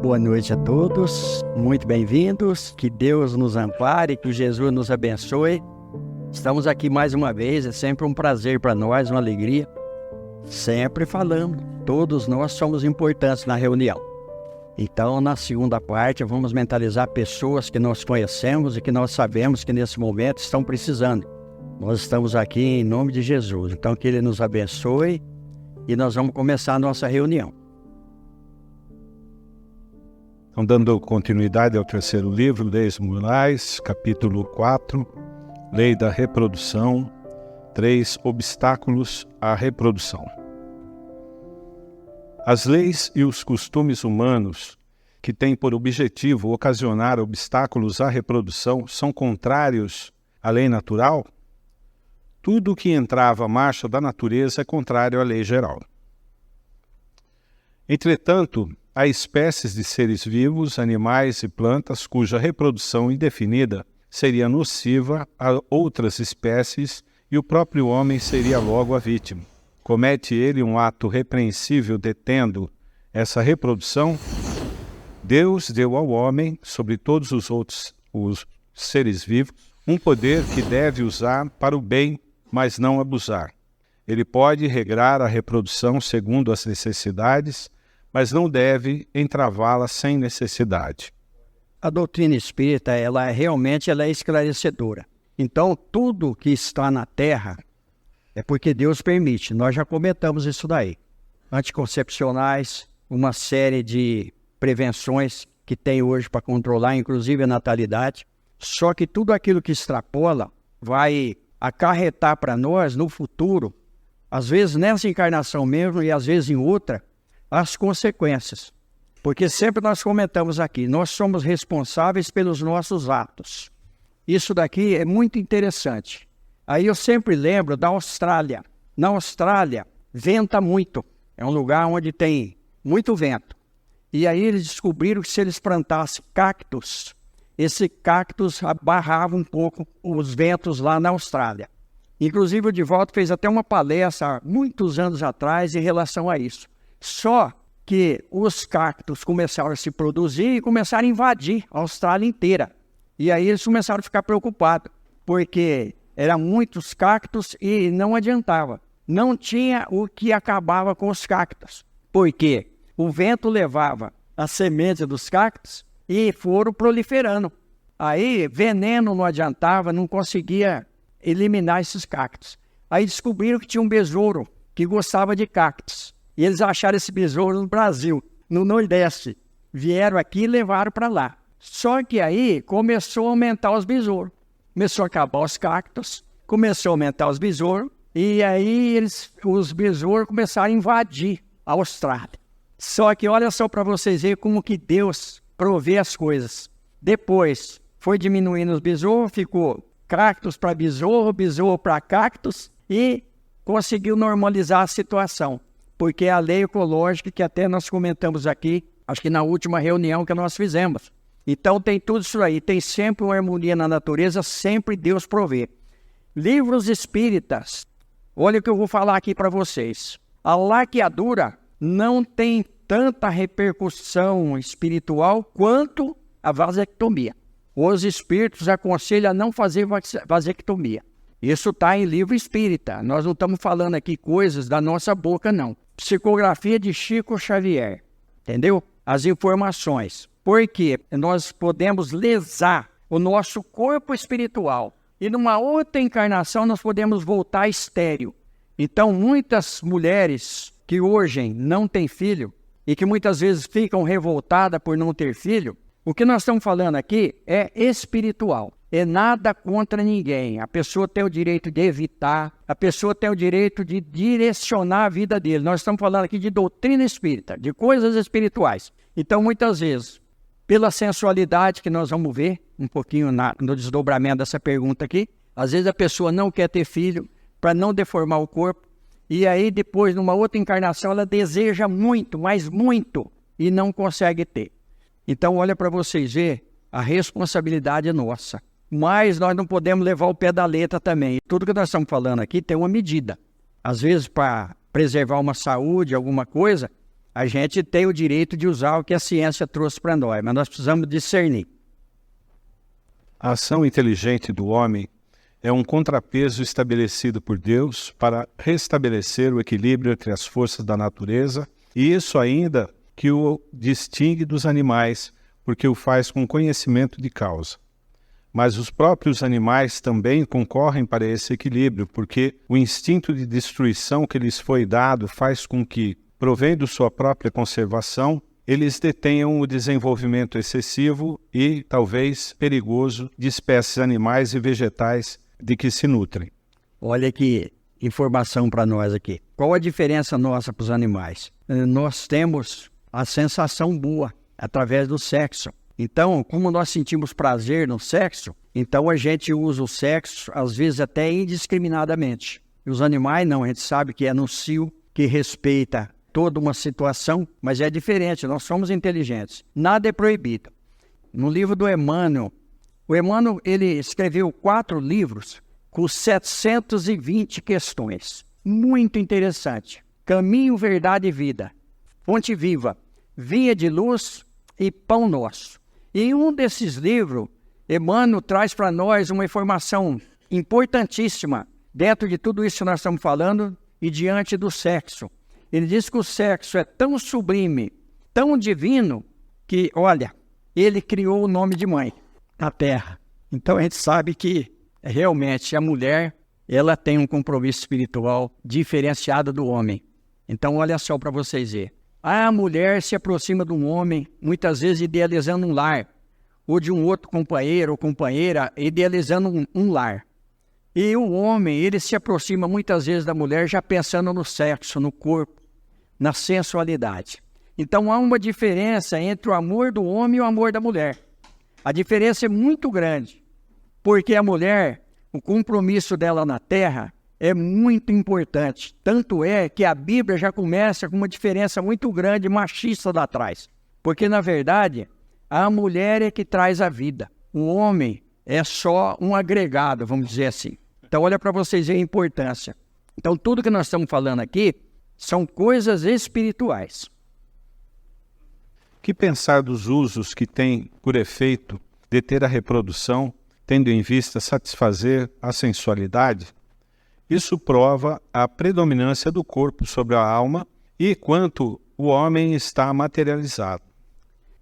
boa noite a todos, muito bem-vindos, que Deus nos ampare, que Jesus nos abençoe. Estamos aqui mais uma vez, é sempre um prazer para nós, uma alegria. Sempre falando, todos nós somos importantes na reunião. Então, na segunda parte, vamos mentalizar pessoas que nós conhecemos e que nós sabemos que nesse momento estão precisando. Nós estamos aqui em nome de Jesus, então que Ele nos abençoe e nós vamos começar a nossa reunião. Então, dando continuidade ao terceiro livro, Leis Morais, capítulo 4, Lei da Reprodução, 3 obstáculos à reprodução. As leis e os costumes humanos que têm por objetivo ocasionar obstáculos à reprodução são contrários à lei natural? Tudo que entrava à marcha da natureza é contrário à lei geral. Entretanto, há espécies de seres vivos, animais e plantas cuja reprodução indefinida seria nociva a outras espécies e o próprio homem seria logo a vítima. Comete ele um ato repreensível detendo essa reprodução? Deus deu ao homem, sobre todos os outros seres vivos, um poder que deve usar para o bem, mas não abusar. Ele pode regrar a reprodução segundo as necessidades, mas não deve entravá-la sem necessidade. A doutrina espírita, ela é esclarecedora. Então, tudo que está na Terra é porque Deus permite. Nós já comentamos isso daí. Anticoncepcionais, uma série de prevenções que tem hoje para controlar, inclusive a natalidade. Só que tudo aquilo que extrapola vai acarretar para nós, no futuro, às vezes nessa encarnação mesmo e às vezes em outra, as consequências. Porque sempre nós comentamos aqui, nós somos responsáveis pelos nossos atos. Isso daqui é muito interessante. Aí eu sempre lembro da Austrália. Na Austrália, venta muito. É um lugar onde tem muito vento. E aí eles descobriram que se eles plantassem cactos, esse cactus barrava um pouco os ventos lá na Austrália. Inclusive o Divaldo fez até uma palestra há muitos anos atrás em relação a isso. Só que os cactos começaram a se produzir e começaram a invadir a Austrália inteira. E aí eles começaram a ficar preocupados, porque eram muitos cactos e não adiantava. Não tinha o que acabava com os cactos. Por quê? O vento levava as sementes dos cactos e foram proliferando. Aí veneno não adiantava, não conseguia eliminar esses cactos. Aí descobriram que tinha um besouro que gostava de cactos. E eles acharam esse besouro no Brasil, no Nordeste. Vieram aqui e levaram para lá. Só que aí começou a aumentar os besouros. Começou a acabar os cactos, começou a aumentar os besouros. E aí os besouros começaram a invadir a Austrália. Só que olha só para vocês verem como que Deus provê as coisas. Depois foi diminuindo os besouros, ficou cactos para besouro, besouro para cactos e conseguiu normalizar a situação. Porque é a lei ecológica que até nós comentamos aqui, acho que na última reunião que nós fizemos. Então tem tudo isso aí, tem sempre uma harmonia na natureza, sempre Deus provê. Livros espíritas, olha o que eu vou falar aqui para vocês. A laqueadura não tem tanta repercussão espiritual quanto a vasectomia. Os espíritos aconselham a não fazer vasectomia. Isso está em livro espírita. Nós não estamos falando aqui coisas da nossa boca, não. Psicografia de Chico Xavier. Entendeu? As informações. Porque nós podemos lesar o nosso corpo espiritual. E numa outra encarnação nós podemos voltar estéril. Então muitas mulheres que hoje não têm filho e que muitas vezes ficam revoltadas por não ter filho, o que nós estamos falando aqui é espiritual. É nada contra ninguém. A pessoa tem o direito de evitar, a pessoa tem o direito de direcionar a vida dele. Nós estamos falando aqui de doutrina espírita, de coisas espirituais. Então, muitas vezes, pela sensualidade que nós vamos ver, um pouquinho no desdobramento dessa pergunta aqui, às vezes a pessoa não quer ter filho para não deformar o corpo, e aí depois, numa outra encarnação, ela deseja muito, mas muito, e não consegue ter. Então, olha para vocês verem, a responsabilidade é nossa. Mas nós não podemos levar o pé da letra também. Tudo que nós estamos falando aqui tem uma medida. Às vezes, para preservar uma saúde, alguma coisa, a gente tem o direito de usar o que a ciência trouxe para nós, mas nós precisamos discernir. A ação inteligente do homem é um contrapeso estabelecido por Deus para restabelecer o equilíbrio entre as forças da natureza, e isso ainda que o distingue dos animais, porque o faz com conhecimento de causa. Mas os próprios animais também concorrem para esse equilíbrio, porque o instinto de destruição que lhes foi dado faz com que, provendo sua própria conservação, eles detenham o desenvolvimento excessivo e, talvez, perigoso de espécies animais e vegetais de que se nutrem. Olha que informação para nós aqui. Qual a diferença nossa para os animais? Nós temos a sensação boa através do sexo. Então, como nós sentimos prazer no sexo, então a gente usa o sexo, às vezes até indiscriminadamente. E os animais não, a gente sabe que é nocivo, que respeita toda uma situação, mas é diferente, nós somos inteligentes. Nada é proibido. No livro do Emmanuel, o Emmanuel ele escreveu 4 livros com 720 questões. Muito interessante. Caminho, Verdade e Vida, Fonte Viva, Vinha de Luz e Pão Nosso. E em um desses livros, Emmanuel traz para nós uma informação importantíssima dentro de tudo isso que nós estamos falando e diante do sexo. Ele diz que o sexo é tão sublime, tão divino, que, olha, ele criou o nome de mãe na Terra. Então a gente sabe que realmente a mulher, ela tem um compromisso espiritual diferenciado do homem. Então olha só para vocês verem. A mulher se aproxima de um homem, muitas vezes idealizando um lar, ou de um outro companheiro ou companheira idealizando um lar. E o homem, ele se aproxima muitas vezes da mulher já pensando no sexo, no corpo, na sensualidade. Então há uma diferença entre o amor do homem e o amor da mulher. A diferença é muito grande, porque a mulher, o compromisso dela na terra é muito importante. Tanto é que a Bíblia já começa com uma diferença muito grande, machista lá atrás. Porque, na verdade, a mulher é que traz a vida. O homem é só um agregado, vamos dizer assim. Então, olha para vocês verem a importância. Então, tudo que nós estamos falando aqui são coisas espirituais. Que pensar dos usos que tem por efeito deter a reprodução, tendo em vista satisfazer a sensualidade? Isso prova a predominância do corpo sobre a alma e quanto o homem está materializado.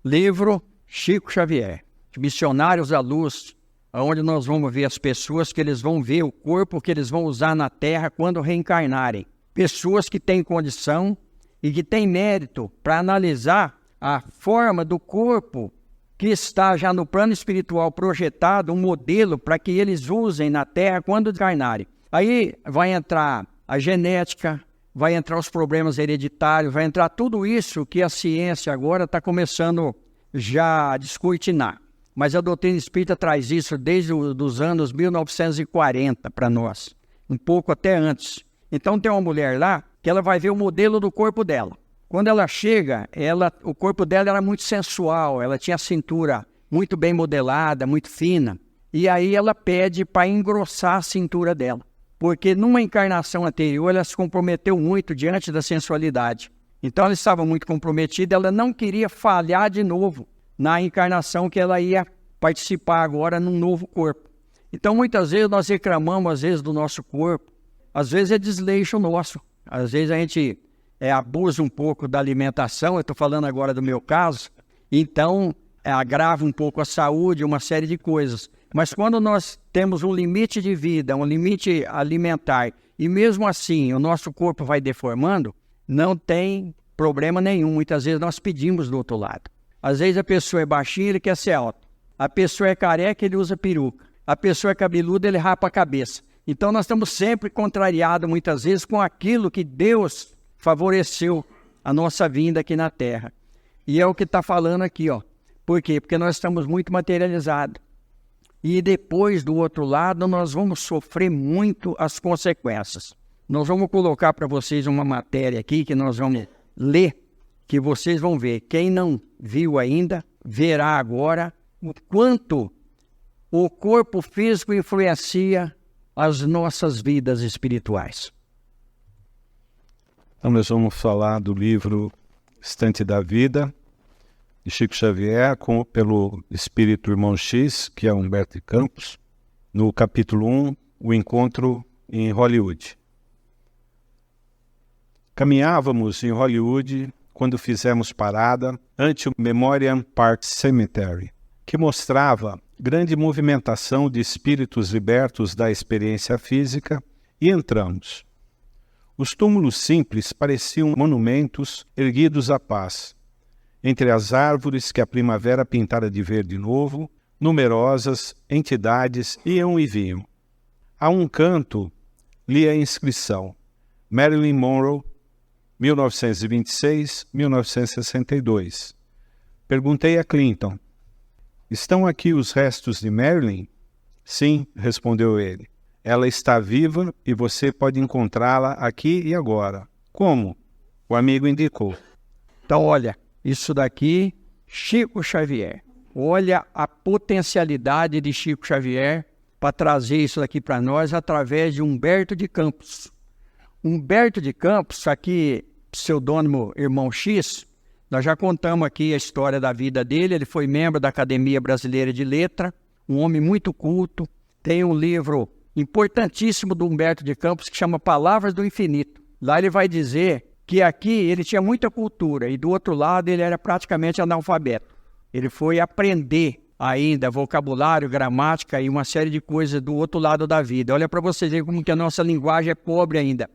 Livro Chico Xavier, Missionários da Luz, onde nós vamos ver as pessoas que eles vão ver o corpo que eles vão usar na Terra quando reencarnarem. Pessoas que têm condição e que têm mérito para analisar a forma do corpo que está já no plano espiritual projetado, um modelo para que eles usem na Terra quando encarnarem. Aí vai entrar a genética, vai entrar os problemas hereditários, vai entrar tudo isso que a ciência agora está começando já a descortinar. Mas a doutrina espírita traz isso desde os anos 1940 para nós, um pouco até antes. Então tem uma mulher lá que ela vai ver o modelo do corpo dela. Quando ela chega, o corpo dela era muito sensual, ela tinha a cintura muito bem modelada, muito fina. E aí ela pede para engrossar a cintura dela. Porque numa encarnação anterior ela se comprometeu muito diante da sensualidade. Então ela estava muito comprometida, ela não queria falhar de novo na encarnação que ela ia participar agora num novo corpo. Então muitas vezes nós reclamamos às vezes do nosso corpo, às vezes é desleixo nosso, às vezes a gente abusa um pouco da alimentação, eu estou falando agora do meu caso, então agrava um pouco a saúde, uma série de coisas. Mas quando nós temos um limite de vida, um limite alimentar, e mesmo assim o nosso corpo vai deformando, não tem problema nenhum. Muitas vezes nós pedimos do outro lado. Às vezes a pessoa é baixinha, ele quer ser alto. A pessoa é careca, ele usa peruca. A pessoa é cabeluda, ele rapa a cabeça. Então nós estamos sempre contrariados muitas vezes com aquilo que Deus favoreceu a nossa vinda aqui na Terra. E é o que está falando aqui, ó. Por quê? Porque nós estamos muito materializados. E depois, do outro lado, nós vamos sofrer muito as consequências. Nós vamos colocar para vocês uma matéria aqui que nós vamos ler, que vocês vão ver. Quem não viu ainda, verá agora o quanto o corpo físico influencia as nossas vidas espirituais. Então nós vamos falar do livro Estante da Vida, de Chico Xavier, pelo Espírito Irmão X, que é Humberto de Campos, no capítulo 1, o encontro em Hollywood. Caminhávamos em Hollywood quando fizemos parada ante o Memorial Park Cemetery, que mostrava grande movimentação de espíritos libertos da experiência física, e entramos. Os túmulos simples pareciam monumentos erguidos à paz. Entre as árvores que a primavera pintara de verde novo, numerosas entidades iam e vinham. A um canto li a inscrição: Marilyn Monroe, 1926-1962. Perguntei a Clinton: estão aqui os restos de Marilyn? Sim, respondeu ele. Ela está viva e você pode encontrá-la aqui e agora. Como? O amigo indicou. Então, olha, isso daqui, Chico Xavier. Olha a potencialidade de Chico Xavier para trazer isso daqui para nós através de Humberto de Campos. Humberto de Campos, aqui, pseudônimo Irmão X, nós já contamos aqui a história da vida dele. Ele foi membro da Academia Brasileira de Letra, um homem muito culto. Tem um livro importantíssimo do Humberto de Campos que chama Palavras do Infinito. Lá ele vai dizer que aqui ele tinha muita cultura e do outro lado ele era praticamente analfabeto. Ele foi aprender ainda vocabulário, gramática e uma série de coisas do outro lado da vida. Olha para vocês verem como que a nossa linguagem é pobre ainda.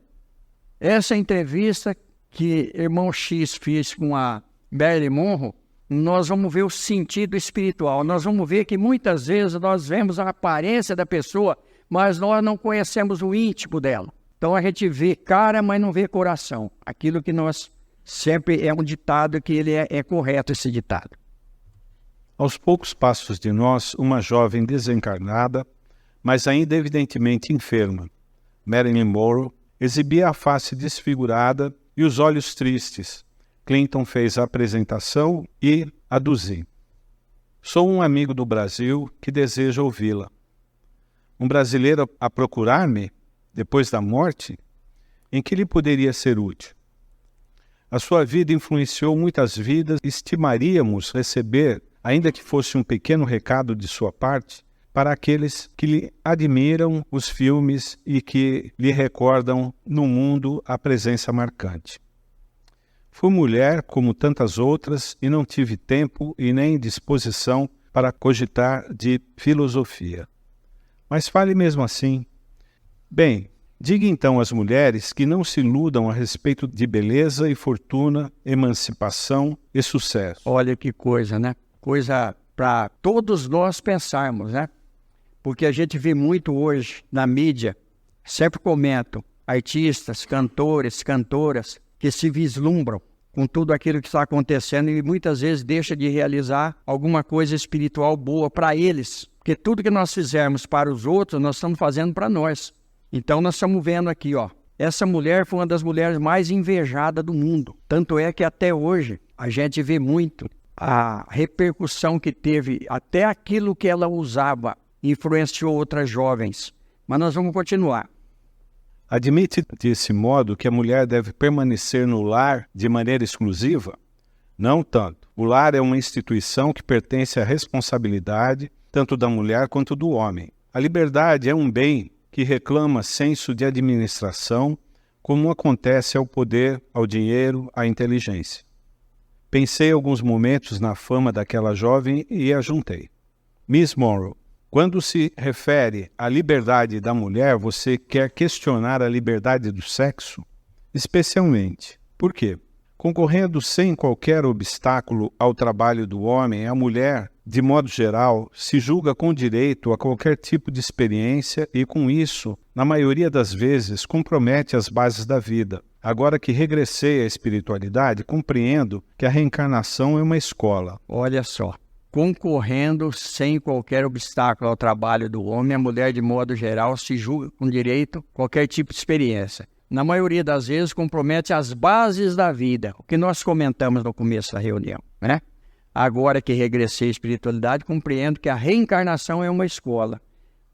Essa entrevista que Irmão X fez com a Marilyn Monroe, nós vamos ver o sentido espiritual. Nós vamos ver que muitas vezes nós vemos a aparência da pessoa, mas nós não conhecemos o íntimo dela. Então a gente vê cara, mas não vê coração. Aquilo que nós sempre é um ditado que ele é correto, esse ditado. Aos poucos passos de nós, uma jovem desencarnada, mas ainda evidentemente enferma, Marilyn Monroe, exibia a face desfigurada e os olhos tristes. Clinton fez a apresentação e aduzi. Sou um amigo do Brasil que deseja ouvi-la. Um brasileiro a procurar-me depois da morte? Em que lhe poderia ser útil? A sua vida influenciou muitas vidas. Estimaríamos receber, ainda que fosse um pequeno recado de sua parte, para aqueles que lhe admiram os filmes e que lhe recordam no mundo a presença marcante. Fui mulher como tantas outras e não tive tempo e nem disposição para cogitar de filosofia. Mas fale mesmo assim. Bem, diga então às mulheres que não se iludam a respeito de beleza e fortuna, emancipação e sucesso. Olha que coisa, né? Coisa para todos nós pensarmos, né? Porque a gente vê muito hoje na mídia, sempre comento, artistas, cantores, cantoras, que se vislumbram com tudo aquilo que está acontecendo e muitas vezes deixa de realizar alguma coisa espiritual boa para eles. Porque tudo que nós fizermos para os outros, nós estamos fazendo para nós. Então nós estamos vendo aqui, ó, essa mulher foi uma das mulheres mais invejadas do mundo. Tanto é que até hoje a gente vê muito a repercussão que teve, até aquilo que ela usava influenciou outras jovens. Mas nós vamos continuar. Admite desse modo que a mulher deve permanecer no lar de maneira exclusiva? Não tanto. O lar é uma instituição que pertence à responsabilidade tanto da mulher quanto do homem. A liberdade é um bem que reclama senso de administração, como acontece ao poder, ao dinheiro, à inteligência. Pensei alguns momentos na fama daquela jovem e a juntei. Miss Monroe, quando se refere à liberdade da mulher, você quer questionar a liberdade do sexo? Especialmente. Por quê? Concorrendo sem qualquer obstáculo ao trabalho do homem, a mulher, de modo geral, se julga com direito a qualquer tipo de experiência e, com isso, na maioria das vezes, compromete as bases da vida. Agora que regressei à espiritualidade, compreendo que a reencarnação é uma escola. Olha só. Concorrendo sem qualquer obstáculo ao trabalho do homem, a mulher, de modo geral, se julga com direito a qualquer tipo de experiência. Na maioria das vezes, compromete as bases da vida, o que nós comentamos no começo da reunião, né? Agora que regressei à espiritualidade, compreendo que a reencarnação é uma escola.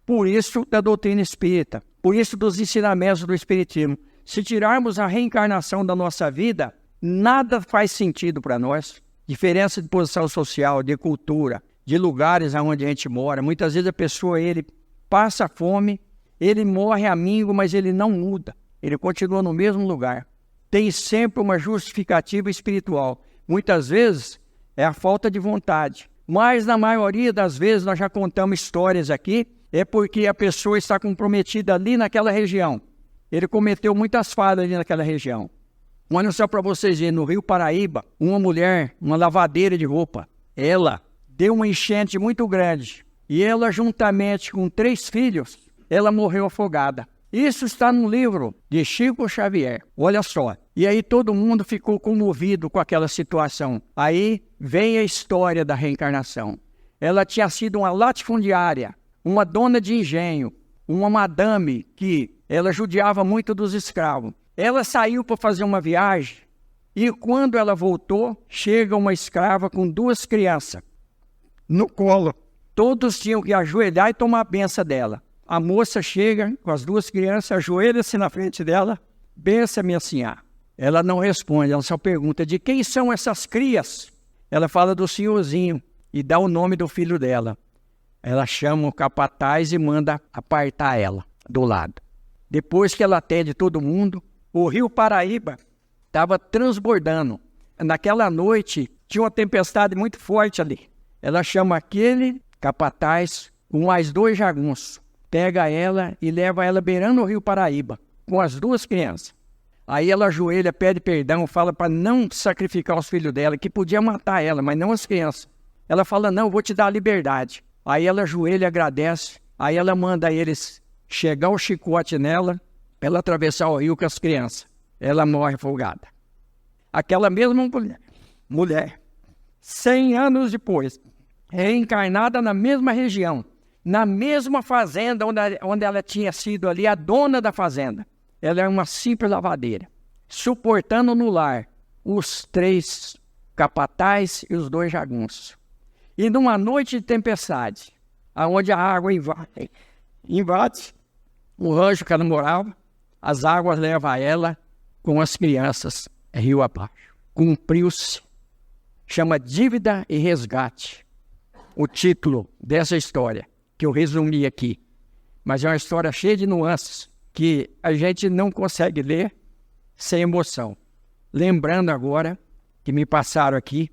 Por isso, da doutrina espírita, por isso dos ensinamentos do espiritismo. Se tirarmos a reencarnação da nossa vida, Nada faz sentido para nós. Diferença de posição social, de cultura, de lugares onde a gente mora. Muitas vezes a pessoa, ele passa fome, ele morre amigo, mas ele não muda. Ele continua no mesmo lugar. Tem sempre uma justificativa espiritual. Muitas vezes é a falta de vontade. Mas na maioria das vezes, nós já contamos histórias aqui, é porque a pessoa está comprometida ali naquela região. Ele cometeu muitas falhas ali naquela região. Olha só para vocês verem, no Rio Paraíba, uma mulher, uma lavadeira de roupa, ela deu uma enchente muito grande. E ela, juntamente com 3 filhos, ela morreu afogada. Isso está no livro de Chico Xavier. Olha só. E aí todo mundo ficou comovido com aquela situação. Aí vem a história da reencarnação. Ela tinha sido uma latifundiária, uma dona de engenho, uma madame que ela judiava muito dos escravos. Ela saiu para fazer uma viagem e quando ela voltou, chega uma escrava com 2 crianças no colo. Todos tinham que ajoelhar e tomar a benção dela. A moça chega com as 2 crianças, ajoelha-se na frente dela, bença-me assim. Ela não responde, ela só pergunta, de quem são essas crias? Ela fala do senhorzinho e dá o nome do filho dela. Ela chama o capataz e manda apartar ela do lado. Depois que ela atende todo mundo, o Rio Paraíba estava transbordando. Naquela noite, tinha uma tempestade muito forte ali. Ela chama aquele capataz com mais 2 jagunços. Pega ela e leva ela beirando o Rio Paraíba, com as 2 crianças. Aí ela ajoelha, pede perdão, fala para não sacrificar os filhos dela, que podia matar ela, mas não as crianças. Ela fala, não, vou te dar a liberdade. Aí ela ajoelha, agradece. Aí ela manda eles chegar o chicote nela, para ela atravessar o rio com as crianças. Ela morre afogada. Aquela mesma mulher, 100 anos depois, reencarnada na mesma região, na mesma fazenda onde ela tinha sido ali a dona da fazenda. Ela era uma simples lavadeira, suportando no lar os 3 capatazes e os 2 jagunços. E numa noite de tempestade, onde a água invade o rancho que ela morava, as águas levam ela com as crianças rio abaixo. Cumpriu-se. Chama Dívida e Resgate. O título dessa história, que eu resumi aqui. Mas é uma história cheia de nuances que a gente não consegue ler sem emoção. Lembrando agora que me passaram aqui,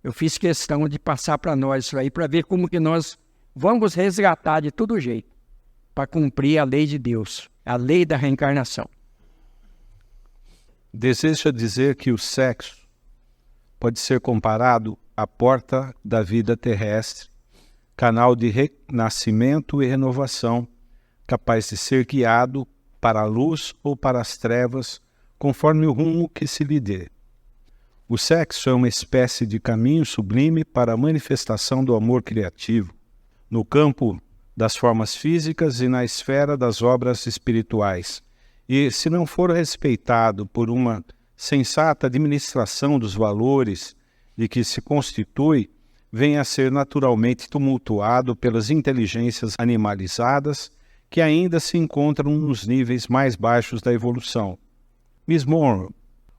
eu fiz questão de passar para nós isso aí, para ver como que nós vamos resgatar de todo jeito, para cumprir a lei de Deus, a lei da reencarnação. Deseja dizer que o sexo pode ser comparado à porta da vida terrestre, canal de renascimento e renovação, capaz de ser guiado para a luz ou para as trevas, conforme o rumo que se lhe dê. O sexo é uma espécie de caminho sublime para a manifestação do amor criativo, no campo das formas físicas e na esfera das obras espirituais. E, se não for respeitado por uma sensata administração dos valores de que se constitui, vem a ser naturalmente tumultuado pelas inteligências animalizadas que ainda se encontram nos níveis mais baixos da evolução. Miss Monroe,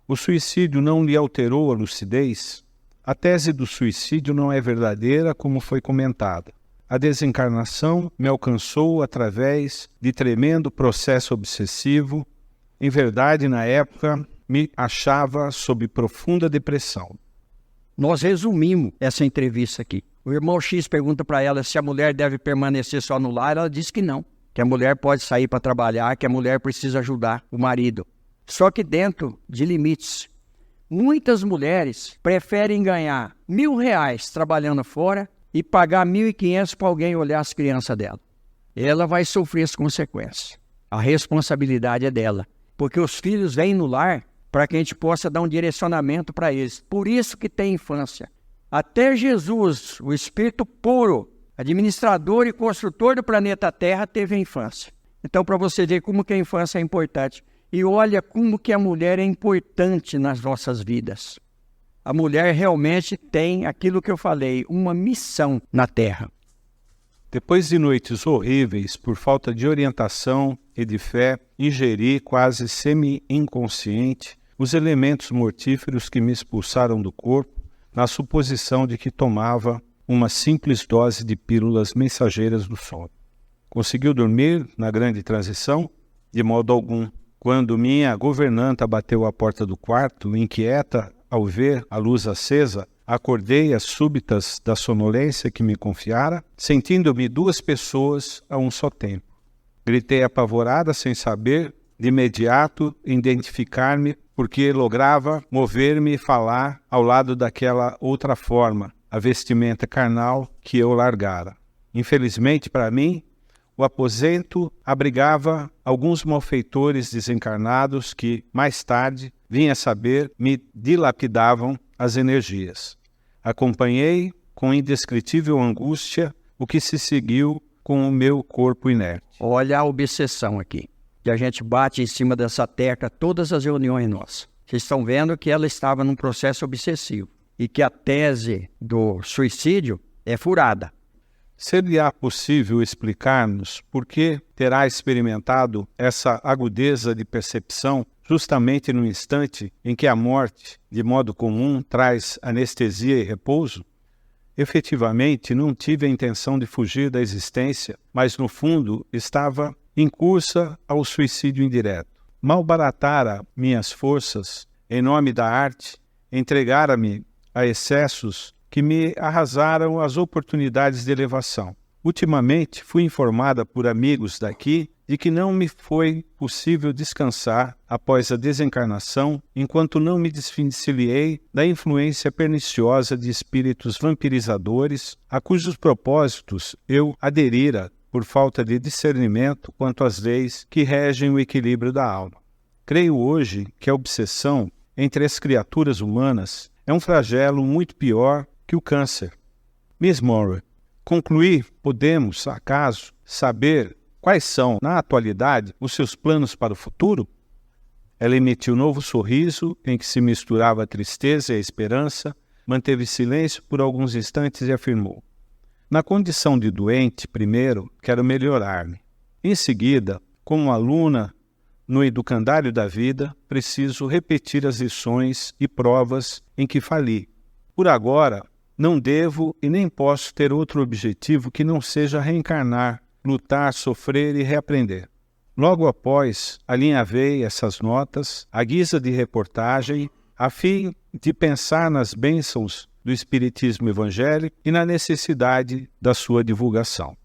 o suicídio não lhe alterou a lucidez? A tese do suicídio não é verdadeira, como foi comentada. A desencarnação me alcançou através de tremendo processo obsessivo. Em verdade, na época, me achava sob profunda depressão. Nós resumimos essa entrevista aqui. O irmão X pergunta para ela se a mulher deve permanecer só no lar. Ela diz que não, que a mulher pode sair para trabalhar, que a mulher precisa ajudar o marido. Só que dentro de limites. Muitas mulheres preferem ganhar R$1.000 trabalhando fora e pagar R$1.500 para alguém olhar as crianças dela. Ela vai sofrer as consequências. A responsabilidade é dela. Porque os filhos vêm no lar para que a gente possa dar um direcionamento para eles. Por isso que tem infância. Até Jesus, o Espírito puro, administrador e construtor do planeta Terra, teve a infância. Então, para você ver como que a infância é importante. E olha como que a mulher é importante nas nossas vidas. A mulher realmente tem aquilo que eu falei, uma missão na Terra. Depois de noites horríveis, por falta de orientação e de fé, ingeri quase semi-inconsciente os elementos mortíferos que me expulsaram do corpo, na suposição de que tomava uma simples dose de pílulas mensageiras do sono. Conseguiu dormir na grande transição? De modo algum. Quando minha governanta bateu à porta do quarto, inquieta ao ver a luz acesa, acordei às súbitas da sonolência que me confiara, sentindo-me duas pessoas a um só tempo. Gritei apavorada, sem saber, de imediato, identificar-me, porque lograva mover-me e falar ao lado daquela outra forma, a vestimenta carnal que eu largara. Infelizmente para mim, o aposento abrigava alguns malfeitores desencarnados que, mais tarde, vim a saber, me dilapidavam as energias. Acompanhei, com indescritível angústia, o que se seguiu com o meu corpo inerte. Olha a obsessão aqui, que a gente bate em cima dessa tecla todas as reuniões nossas. Vocês estão vendo que ela estava num processo obsessivo e que a tese do suicídio é furada. Seria possível explicar-nos por que terá experimentado essa agudeza de percepção justamente no instante em que a morte, de modo comum, traz anestesia e repouso? Efetivamente, não tive a intenção de fugir da existência, mas no fundo estava em cursa ao suicídio indireto. Malbaratara minhas forças, em nome da arte, entregara-me a excessos que me arrasaram as oportunidades de elevação. Ultimamente, fui informada por amigos daqui de que não me foi possível descansar após a desencarnação, enquanto não me desvencilhei da influência perniciosa de espíritos vampirizadores, a cujos propósitos eu aderira por falta de discernimento quanto às leis que regem o equilíbrio da alma. Creio hoje que a obsessão entre as criaturas humanas é um flagelo muito pior que o câncer. Miss Monroe, concluir, podemos, acaso, saber quais são, na atualidade, os seus planos para o futuro? Ela emitiu um novo sorriso em que se misturava a tristeza e a esperança, manteve silêncio por alguns instantes e afirmou: na condição de doente, primeiro, quero melhorar-me. Em seguida, como aluna no educandário da vida, preciso repetir as lições e provas em que fali. Por agora, não devo e nem posso ter outro objetivo que não seja reencarnar, lutar, sofrer e reaprender. Logo após, alinhavei essas notas, à guisa de reportagem, a fim de pensar nas bênçãos do Espiritismo Evangélico e na necessidade da sua divulgação.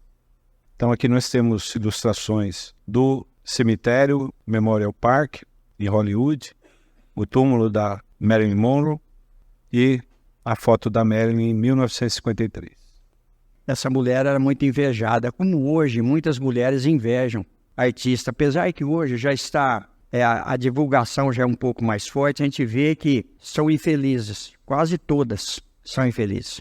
Então aqui nós temos ilustrações do cemitério Memorial Park, em Hollywood, o túmulo da Marilyn Monroe e a foto da Marilyn em 1953. Essa mulher era muito invejada, como hoje muitas mulheres invejam artista, apesar que hoje já está, a divulgação já é um pouco mais forte, a gente vê que são infelizes, quase todas são infelizes,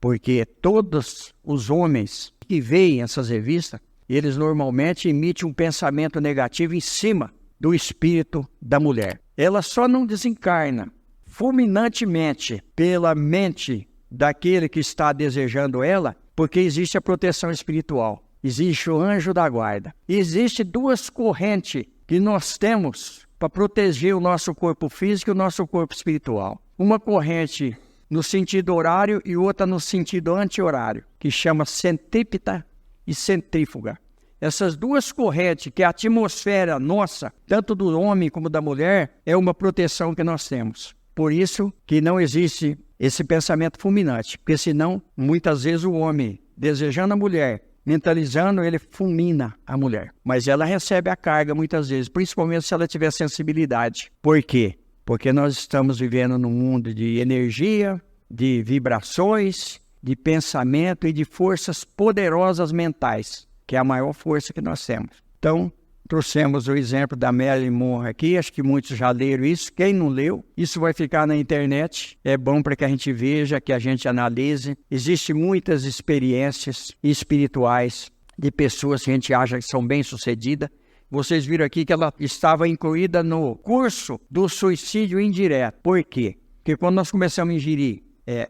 porque todos os homens que veem essas revistas, eles normalmente emitem um pensamento negativo em cima do espírito da mulher. Ela só não desencarna fulminantemente pela mente daquele que está desejando ela, porque existe a proteção espiritual, existe o anjo da guarda. Existe duas correntes que nós temos para proteger o nosso corpo físico e o nosso corpo espiritual. Uma corrente no sentido horário e outra no sentido anti-horário, que chama centrípeta e centrífuga. Essas duas correntes, que é a atmosfera nossa, tanto do homem como da mulher, é uma proteção que nós temos. Por isso que não existe esse pensamento fulminante, porque senão, muitas vezes o homem, desejando a mulher, mentalizando, ele fulmina a mulher. Mas ela recebe a carga muitas vezes, principalmente se ela tiver sensibilidade. Por quê? Porque nós estamos vivendo num mundo de energia, de vibrações, de pensamento e de forças poderosas mentais, que é a maior força que nós temos. Então, trouxemos o exemplo da Marilyn Monroe aqui, acho que muitos já leram isso. Quem não leu, isso vai ficar na internet. É bom para que a gente veja, que a gente analise. Existem muitas experiências espirituais de pessoas que a gente acha que são bem-sucedidas. Vocês viram aqui que ela estava incluída no curso do suicídio indireto. Por quê? Porque quando nós começamos a ingerir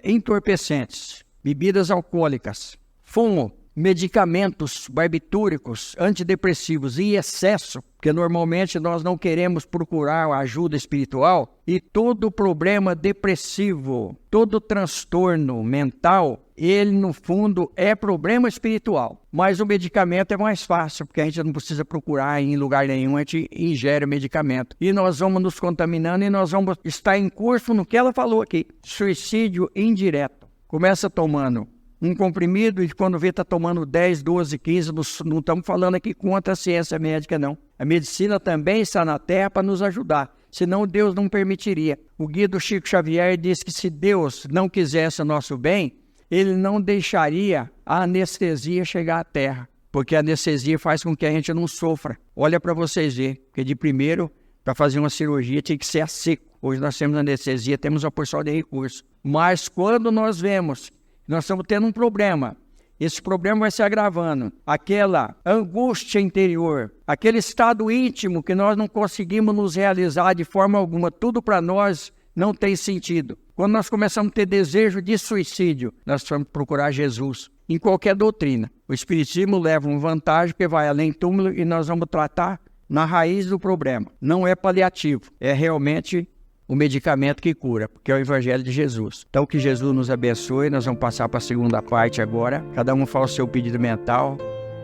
entorpecentes, bebidas alcoólicas, fumo, medicamentos barbitúricos, antidepressivos em excesso, porque normalmente nós não queremos procurar ajuda espiritual, e todo problema depressivo, todo transtorno mental, ele no fundo é problema espiritual. Mas o medicamento é mais fácil, porque a gente não precisa procurar em lugar nenhum, a gente ingere o medicamento. E nós vamos nos contaminando e nós vamos estar em curso no que ela falou aqui, suicídio indireto. Começa tomando um comprimido e quando vê está tomando 10, 12, 15, não estamos falando aqui contra a ciência médica, não. A medicina também está na Terra para nos ajudar, senão Deus não permitiria. O guia do Chico Xavier diz que se Deus não quisesse o nosso bem, Ele não deixaria a anestesia chegar à Terra, porque a anestesia faz com que a gente não sofra. Olha para vocês verem, porque de primeiro, para fazer uma cirurgia tinha que ser a seco. Hoje nós temos anestesia, temos uma porção de recursos. Mas quando nós vemos nós estamos tendo um problema, esse problema vai se agravando, aquela angústia interior, aquele estado íntimo que nós não conseguimos nos realizar de forma alguma, tudo para nós não tem sentido. Quando nós começamos a ter desejo de suicídio, nós vamos procurar Jesus, em qualquer doutrina. O Espiritismo leva uma vantagem porque vai além do túmulo e nós vamos tratar na raiz do problema. Não é paliativo, é realmente o medicamento que cura, porque é o Evangelho de Jesus. Então que Jesus nos abençoe, nós vamos passar para a segunda parte agora. Cada um fala o seu pedido mental.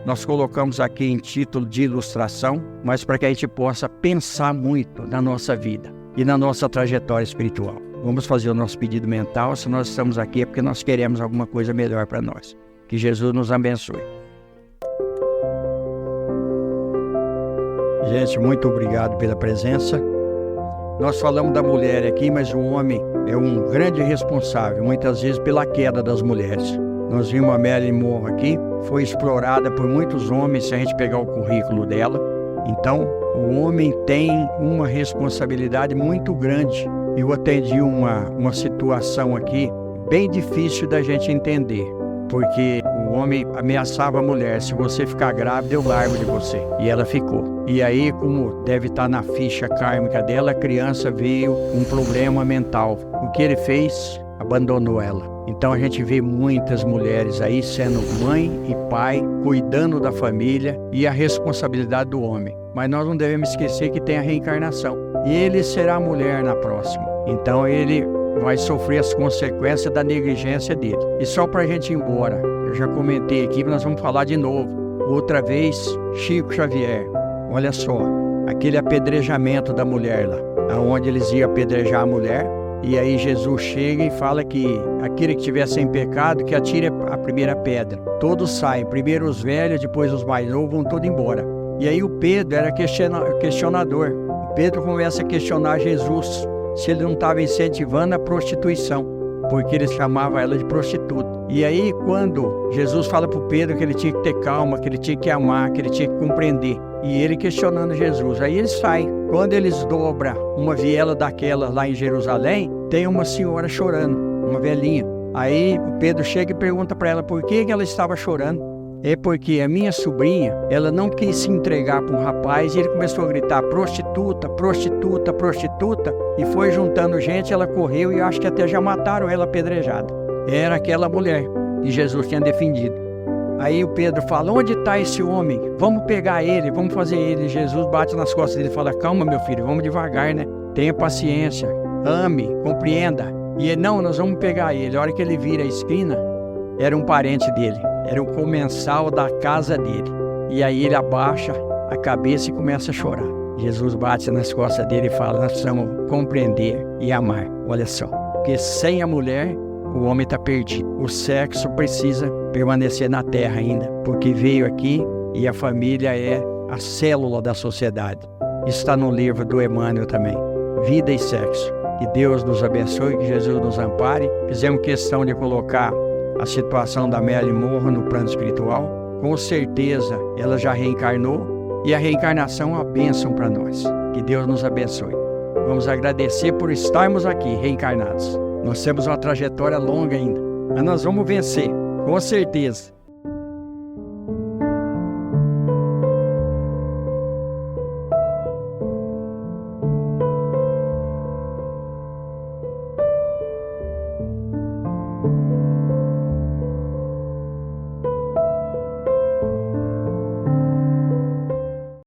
Nós colocamos aqui em título de ilustração, mas para que a gente possa pensar muito na nossa vida e na nossa trajetória espiritual. Vamos fazer o nosso pedido mental. Se nós estamos aqui é porque nós queremos alguma coisa melhor para nós. Que Jesus nos abençoe. Gente, muito obrigado pela presença. Nós falamos da mulher aqui, mas o homem é um grande responsável, muitas vezes pela queda das mulheres. Nós vimos a Marilyn Monroe aqui, foi explorada por muitos homens, se a gente pegar o currículo dela. Então, o homem tem uma responsabilidade muito grande. Eu atendi uma situação aqui bem difícil da gente entender, porque o homem ameaçava a mulher, se você ficar grávida eu largo de você, e ela ficou. E aí, como deve estar na ficha kármica dela, a criança veio com um problema mental. O que ele fez? Abandonou ela. Então a gente vê muitas mulheres aí sendo mãe e pai, cuidando da família e a responsabilidade do homem. Mas nós não devemos esquecer que tem a reencarnação. E ele será mulher na próxima. Então ele vai sofrer as consequências da negligência dele. E só para a gente ir embora, eu já comentei aqui, mas nós vamos falar de novo. Outra vez, Chico Xavier. Olha só, aquele apedrejamento da mulher lá, aonde eles iam apedrejar a mulher, e aí Jesus chega e fala que aquele que estiver sem pecado, que atire a primeira pedra. Todos saem, primeiro os velhos, depois os mais novos, vão todos embora. E aí o Pedro era questionador. O Pedro começa a questionar Jesus, se ele não estava incentivando a prostituição, porque eles chamavam ela de prostituta. E aí quando Jesus fala para o Pedro que ele tinha que ter calma, que ele tinha que amar, que ele tinha que compreender, e ele questionando Jesus, aí eles saem. Quando eles dobram uma viela daquela lá em Jerusalém, tem uma senhora chorando, uma velhinha. Aí o Pedro chega e pergunta para ela por que ela estava chorando. É porque a minha sobrinha, ela não quis se entregar para um rapaz e ele começou a gritar prostituta, prostituta, prostituta, e foi juntando gente, ela correu e acho que até já mataram ela apedrejada. Era aquela mulher que Jesus tinha defendido. Aí o Pedro fala, onde está esse homem? Vamos pegar ele, vamos fazer ele. Jesus bate nas costas dele e fala, calma meu filho, vamos devagar, né? Tenha paciência, ame, compreenda. E ele, não, nós vamos pegar ele. A hora que ele vira a esquina, era um parente dele, era um comensal da casa dele. E aí ele abaixa a cabeça e começa a chorar. Jesus bate nas costas dele e fala, nós precisamos compreender e amar. Olha só, porque sem a mulher, o homem está perdido. O sexo precisa permanecer na terra ainda, porque veio aqui e a família é a célula da sociedade. Isso está no livro do Emmanuel também, Vida e Sexo. Que Deus nos abençoe, que Jesus nos ampare. Fizemos questão de colocar a situação da Marilyn Monroe no plano espiritual. Com certeza ela já reencarnou e a reencarnação é uma bênção para nós. Que Deus nos abençoe. Vamos agradecer por estarmos aqui reencarnados. Nós temos uma trajetória longa ainda, mas nós vamos vencer, com certeza.